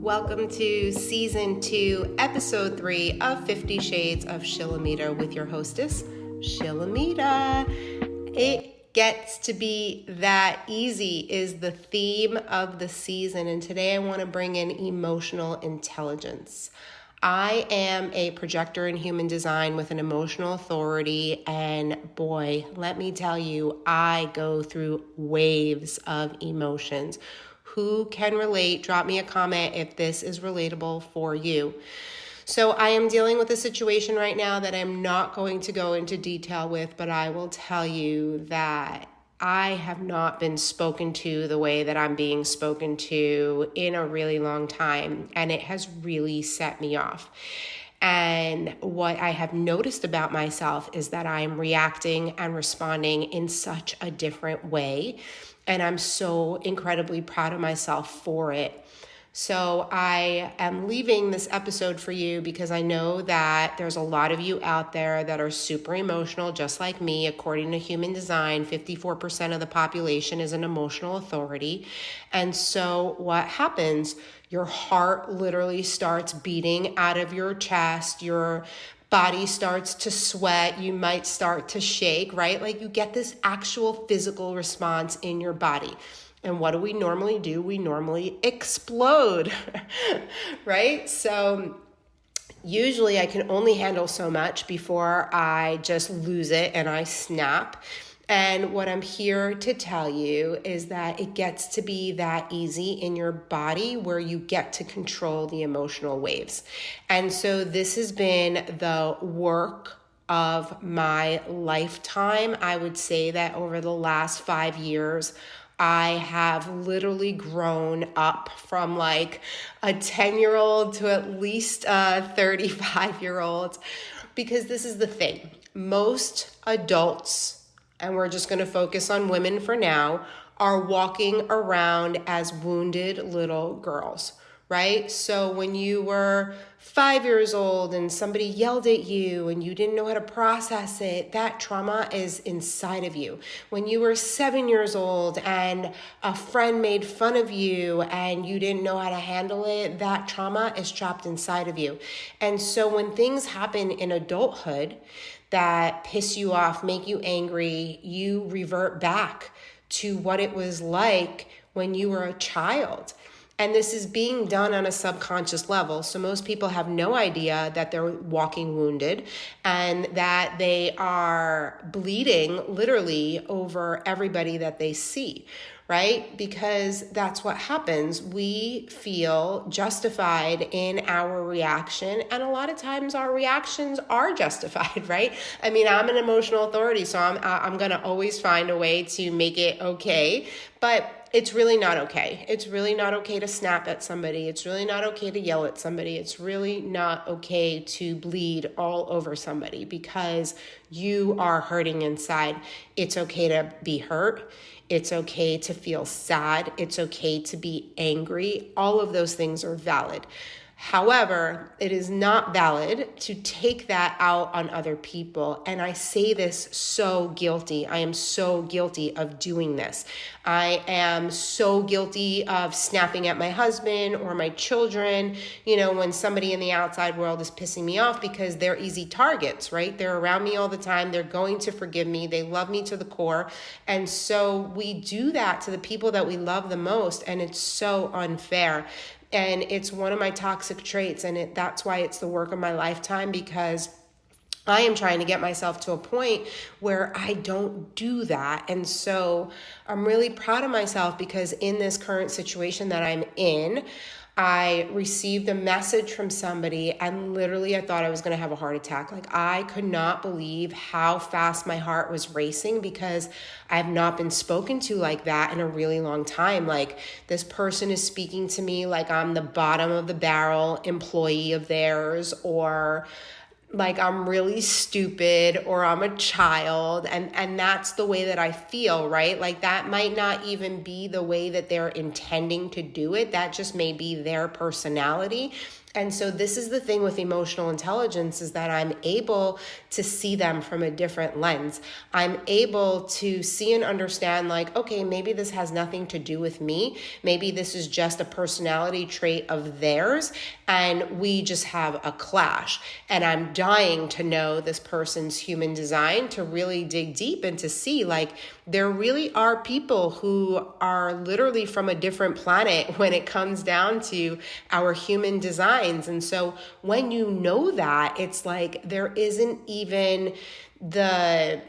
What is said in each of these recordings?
Welcome to Season 2, Episode 3 of 50 Shades of Shilamida with your hostess, Shilamida. It gets to be that easy is the theme of the season, and today I want to bring in emotional intelligence. I am a projector in human design with an emotional authority, and boy, let me tell you, I go through waves of emotions. Who can relate? Drop me a comment if this is relatable for you. So I am dealing with a situation right now that I'm not going to go into detail with, but I will tell you that I have not been spoken to the way that I'm being spoken to in a really long time, and it has really set me off. And what I have noticed about myself is that I'm reacting and responding in such a different way. And I'm so incredibly proud of myself for it. So I am leaving this episode for you because I know that there's a lot of you out there that are super emotional, just like me. According to human design, 54% of the population is an emotional authority. And so what happens? Your heart literally starts beating out of your chest. Your body starts to sweat, you might start to shake, right? Like you get this actual physical response in your body. And what do we normally do? We normally explode, right? So usually I can only handle so much before I just lose it and I snap. And what I'm here to tell you is that it gets to be that easy in your body where you get to control the emotional waves. And so this has been the work of my lifetime. I would say that over the last 5 years, I have literally grown up from like a 10-year-old to at least a 35-year-old, because this is the thing. Most adults, and we're just going to focus on women for now, are walking around as wounded little girls, right? So when you were 5 years old and somebody yelled at you and you didn't know how to process it, that trauma is inside of you. When you were 7 years old and a friend made fun of you and you didn't know how to handle it, that trauma is trapped inside of you. And so when things happen in adulthood that piss you off, make you angry, you revert back to what it was like when you were a child. And this is being done on a subconscious level. So most people have no idea that they're walking wounded and that they are bleeding literally over everybody that they see, right? Because that's what happens. We feel justified in our reaction. And a lot of times our reactions are justified, right? I mean, I'm an emotional authority, so I'm going to always find a way to make it okay. But it's really not okay. It's really not okay to snap at somebody. It's really not okay to yell at somebody. It's really not okay to bleed all over somebody because you are hurting inside. It's okay to be hurt. It's okay to feel sad. It's okay to be angry. All of those things are valid. However, it is not valid to take that out on other people. And I say this so guilty. I am so guilty of doing this. I am so guilty of snapping at my husband or my children, when somebody in the outside world is pissing me off because they're easy targets, right? They're around me all the time. They're going to forgive me. They love me to the core. And so we do that to the people that we love the most. And it's so unfair. And it's one of my toxic traits, and that's why it's the work of my lifetime, because I am trying to get myself to a point where I don't do that. And so I'm really proud of myself because in this current situation that I'm in, I received a message from somebody and literally I thought I was going to have a heart attack. Like I could not believe how fast my heart was racing because I have not been spoken to like that in a really long time. Like this person is speaking to me like I'm the bottom of the barrel employee of theirs, or like I'm really stupid, or I'm a child, and that's the way that I feel, right? Like that might not even be the way that they're intending to do it. That just may be their personality. And so this is the thing with emotional intelligence, is that I'm able to see them from a different lens. I'm able to see and understand, like, okay, maybe this has nothing to do with me. Maybe this is just a personality trait of theirs, and we just have a clash. And I'm dying to know this person's human design, to really dig deep and to see, like, there really are people who are literally from a different planet when it comes down to our human designs. And so when you know that, it's like there isn't even the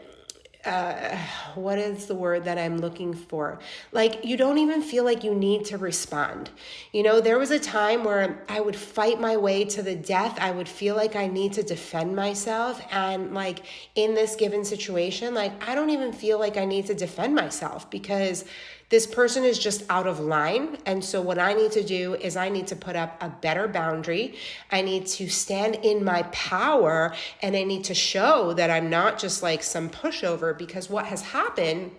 what is the word that I'm looking for? Like, you don't even feel like you need to respond. You know, there was a time where I would fight my way to the death. I would feel like I need to defend myself. And like in this given situation, like I don't even feel like I need to defend myself because this person is just out of line. And so what I need to do is I need to put up a better boundary. I need to stand in my power, and I need to show that I'm not just like some pushover, because what has happened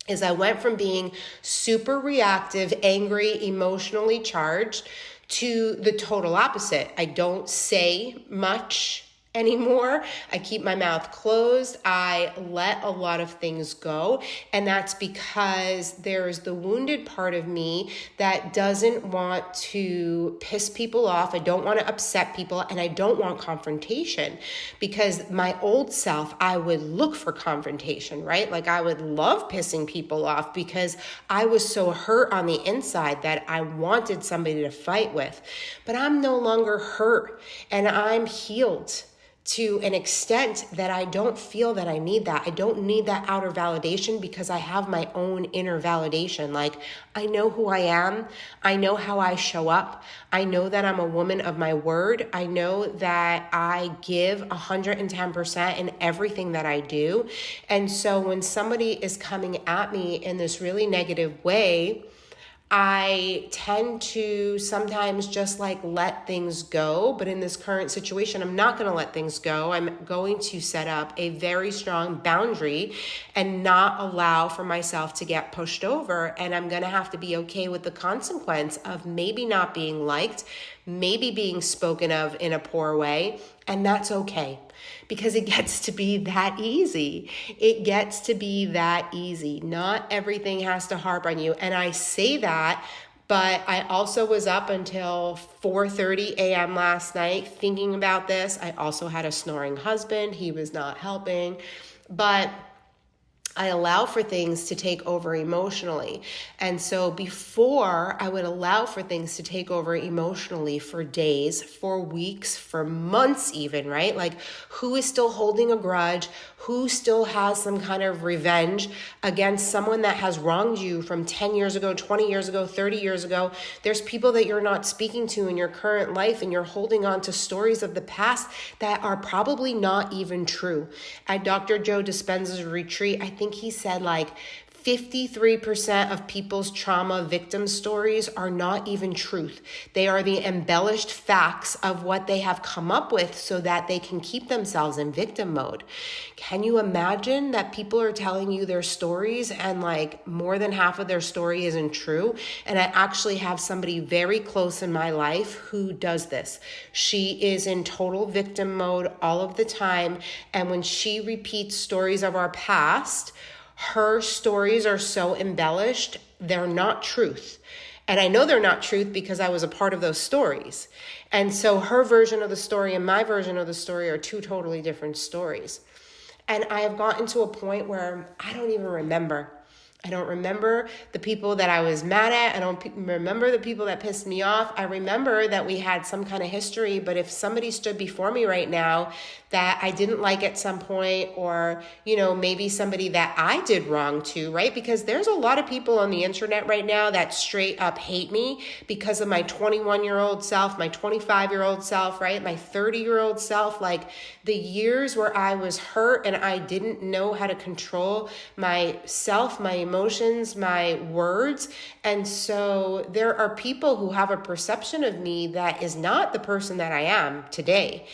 is I went from being super reactive, angry, emotionally charged to the total opposite. I don't say much anymore. I keep my mouth closed. I let a lot of things go. And that's because there's the wounded part of me that doesn't want to piss people off. I don't want to upset people, and I don't want confrontation, because my old self, I would look for confrontation, right? Like I would love pissing people off because I was so hurt on the inside that I wanted somebody to fight with. But I'm no longer hurt, and I'm healed to an extent that I don't feel that I need that. I don't need that outer validation because I have my own inner validation. Like, I know who I am. I know how I show up. I know that I'm a woman of my word. I know that I give 110% in everything that I do. And so when somebody is coming at me in this really negative way, I tend to sometimes just like let things go. But in this current situation, I'm not going to let things go. I'm going to set up a very strong boundary and not allow for myself to get pushed over. And I'm going to have to be okay with the consequence of maybe not being liked, maybe being spoken of in a poor way. And that's okay, because it gets to be that easy. It gets to be that easy. Not everything has to harp on you. And I say that, but I also was up until 4:30 a.m. last night thinking about this. I also had a snoring husband. He was not helping. But I allow for things to take over emotionally. And so before, I would allow for things to take over emotionally for days, for weeks, for months even, right? Like, who is still holding a grudge? Who still has some kind of revenge against someone that has wronged you from 10 years ago, 20 years ago, 30 years ago? There's people that you're not speaking to in your current life, and you're holding on to stories of the past that are probably not even true. At Dr. Joe Dispenza's retreat, I think he said like 53% of people's trauma victim stories are not even truth. They are the embellished facts of what they have come up with so that they can keep themselves in victim mode. Can you imagine that people are telling you their stories and like more than half of their story isn't true? And I actually have somebody very close in my life who does this. She is in total victim mode all of the time. And when she repeats stories of our past, her stories are so embellished, they're not truth. And I know they're not truth because I was a part of those stories. And so her version of the story and my version of the story are two totally different stories. And I have gotten to a point where I don't even remember. I don't remember the people that I was mad at. I don't remember the people that pissed me off. I remember that we had some kind of history, but if somebody stood before me right now that I didn't like at some point, or, you know, maybe somebody that I did wrong to, right? Because there's a lot of people on the internet right now that straight up hate me because of my 21-year-old self, my 25-year-old self, right? My 30-year-old self, like the years where I was hurt and I didn't know how to control myself, my emotions, my words. And so there are people who have a perception of me that is not the person that I am today.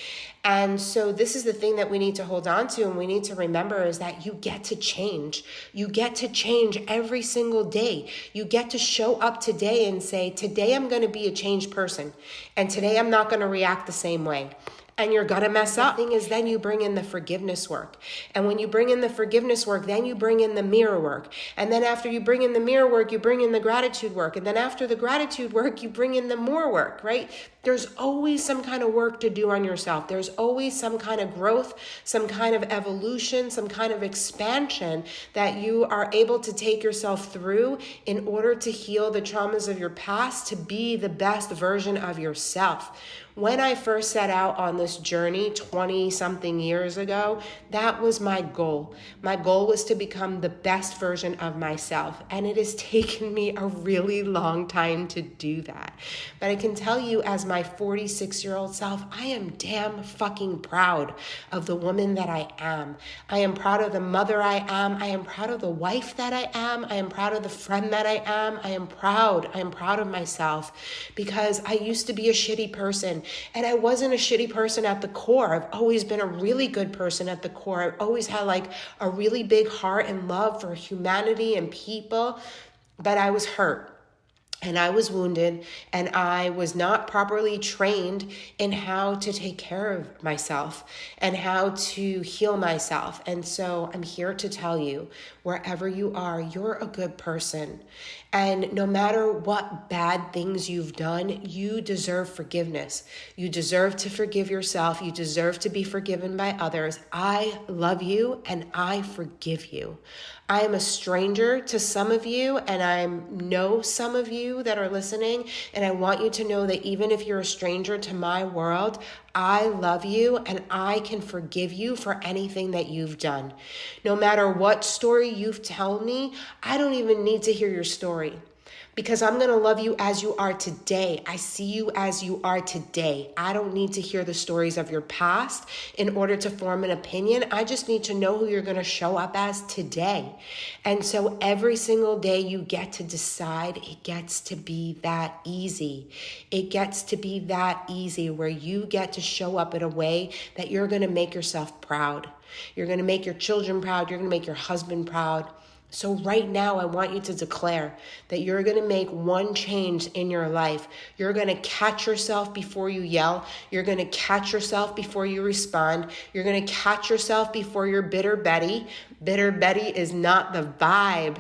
And so this is the thing that we need to hold on to and we need to remember is that you get to change. You get to change every single day. You get to show up today and say, today I'm going to be a changed person. And today I'm not going to react the same way. And you're going to mess up. The thing is, then you bring in the forgiveness work. And when you bring in the forgiveness work, then you bring in the mirror work. And then after you bring in the mirror work, you bring in the gratitude work. And then after the gratitude work, you bring in the more work, right? There's always some kind of work to do on yourself. There's always some kind of growth, some kind of evolution, some kind of expansion that you are able to take yourself through in order to heal the traumas of your past, to be the best version of yourself. When I first set out on this journey 20-something years ago, that was my goal. My goal was to become the best version of myself. And it has taken me a really long time to do that. But I can tell you, as my 46-year-old self, I am damn fucking proud of the woman that I am. I am proud of the mother I am. I am proud of the wife that I am. I am proud of the friend that I am. I am proud of myself because I used to be a shitty person. And I wasn't a shitty person at the core. I've always been a really good person at the core. I've always had like a really big heart and love for humanity and people, but I was hurt. And I was wounded, and I was not properly trained in how to take care of myself and how to heal myself. And so I'm here to tell you, wherever you are, you're a good person. And no matter what bad things you've done, you deserve forgiveness. You deserve to forgive yourself. You deserve to be forgiven by others. I love you and I forgive you. I am a stranger to some of you, and I know some of you that are listening, and I want you to know that even if you're a stranger to my world, I love you and I can forgive you for anything that you've done. No matter what story you've told me, I don't even need to hear your story. Because I'm going to love you as you are today. I see you as you are today. I don't need to hear the stories of your past in order to form an opinion. I just need to know who you're going to show up as today. And so every single day you get to decide. It gets to be that easy. It gets to be that easy where you get to show up in a way that you're going to make yourself proud. You're going to make your children proud. You're going to make your husband proud. So right now, I want you to declare that you're going to make one change in your life. You're going to catch yourself before you yell. You're going to catch yourself before you respond. You're going to catch yourself before you're bitter Betty. Bitter Betty is not the vibe.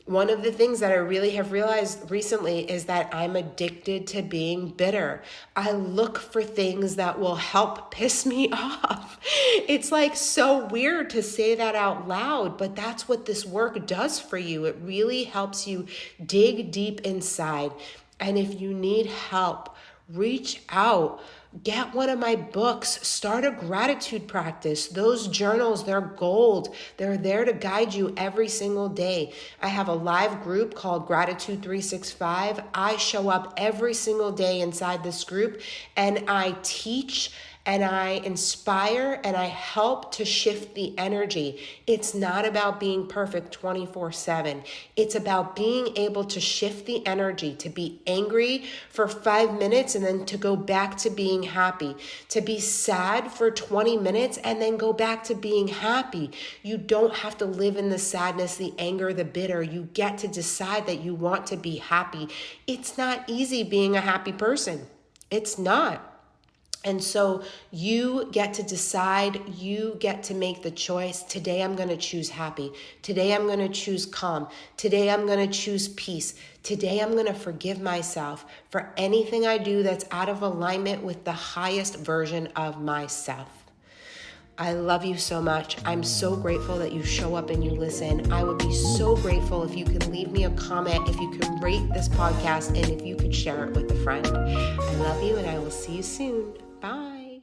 One of the things that I really have realized recently is that I'm addicted to being bitter. I look for things that will help piss me off. It's like so weird to say that out loud, but that's what this work does for you. It really helps you dig deep inside. And if you need help, reach out. Get one of my books, start a gratitude practice. Those journals, they're gold. They're there to guide you every single day. I have a live group called Gratitude 365. I show up every single day inside this group and I teach and I inspire and I help to shift the energy. It's not about being perfect 24/7. It's about being able to shift the energy, to be angry for 5 minutes and then to go back to being happy, to be sad for 20 minutes and then go back to being happy. You don't have to live in the sadness, the anger, the bitter. You get to decide that you want to be happy. It's not easy being a happy person. It's not. And so you get to decide, you get to make the choice. Today I'm going to choose happy. Today I'm going to choose calm. Today I'm going to choose peace. Today I'm going to forgive myself for anything I do that's out of alignment with the highest version of myself. I love you so much. I'm so grateful that you show up and you listen. I would be so grateful if you could leave me a comment, if you could rate this podcast, and if you could share it with a friend. I love you and I will see you soon. Bye.